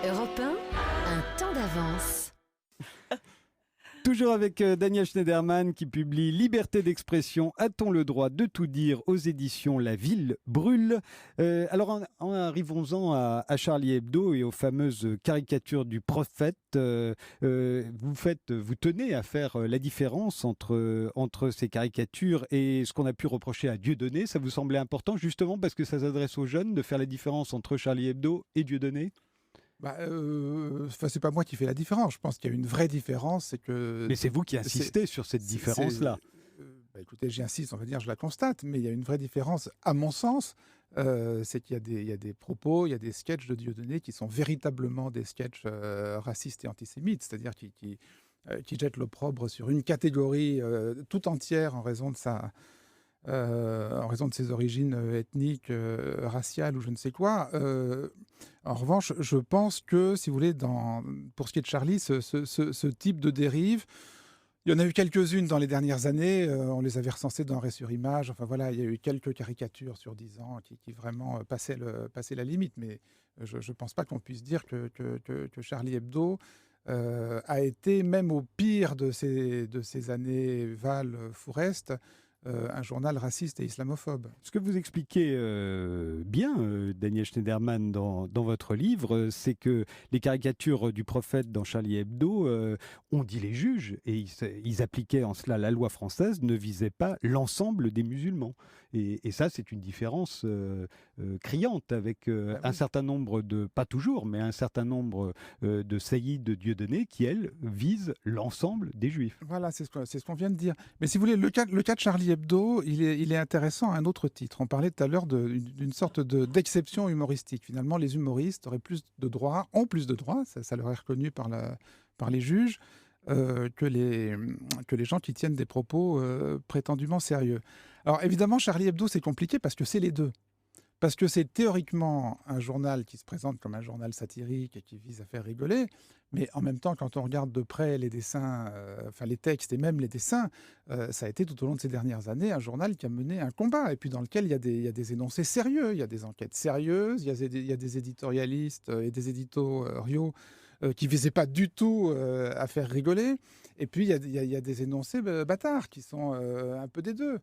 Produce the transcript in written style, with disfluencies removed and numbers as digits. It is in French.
Europe 1, un temps d'avance. Toujours avec Daniel Schneiderman qui publie Liberté d'expression, a-t-on le droit de tout dire aux éditions La Ville brûle. Arrivons-en à Charlie Hebdo et aux fameuses caricatures du prophète. Vous tenez à faire la différence entre ces caricatures et ce qu'on a pu reprocher à Dieudonné. Ça vous semblait important justement parce que ça s'adresse aux jeunes de faire la différence entre Charlie Hebdo et Dieudonné? C'est pas moi qui fais la différence. Je pense qu'il y a une vraie différence, c'est que Mais c'est vous qui insistez sur cette différence-là. écoutez, j'y insiste, on va dire, je la constate, mais il y a une vraie différence, à mon sens, c'est qu'il y a des propos, il y a des sketchs de Dieudonné qui sont véritablement des sketchs racistes et antisémites, c'est-à-dire qui jettent l'opprobre sur une catégorie tout entière en raison de ses origines ethniques, raciales ou je ne sais quoi. En revanche, je pense que, si vous voulez, pour ce qui est de Charlie, ce type de dérive, il y en a eu quelques-unes dans les dernières années. On les avait recensées dans Arrêt sur Image. Enfin voilà, il y a eu quelques caricatures sur 10 ans qui vraiment passaient la limite. Mais je ne pense pas qu'on puisse dire que Charlie Hebdo a été, même au pire de ces années Val-Fourest, un journal raciste et islamophobe. Ce que vous expliquez bien, Daniel Schneiderman, dans votre livre, c'est que les caricatures du prophète dans Charlie Hebdo ont dit les juges, et ils appliquaient en cela la loi française, ne visaient pas l'ensemble des musulmans. Et ça, c'est une différence criante avec un certain nombre pas toujours, mais un certain nombre de saillies de Dieudonné qui, elles, visent l'ensemble des juifs. Voilà, c'est ce qu'on vient de dire. Mais si vous voulez, le cas de Charlie Hebdo, il est intéressant à un autre titre. On parlait tout à l'heure d'une sorte d'exception humoristique. Finalement, les humoristes ont plus de droits, ça leur est reconnu par les juges, que les gens qui tiennent des propos prétendument sérieux. Alors évidemment, Charlie Hebdo, c'est compliqué parce que c'est les deux. Parce que c'est théoriquement un journal qui se présente comme un journal satirique et qui vise à faire rigoler, mais en même temps, quand on regarde de près les dessins, les textes et même les dessins, ça a été tout au long de ces dernières années un journal qui a mené un combat, et puis dans lequel il y a des énoncés sérieux, il y a des enquêtes sérieuses, il y a des éditorialistes et des éditoriaux qui visaient pas du tout à faire rigoler, et puis il y a des énoncés bâtards qui sont un peu des deux.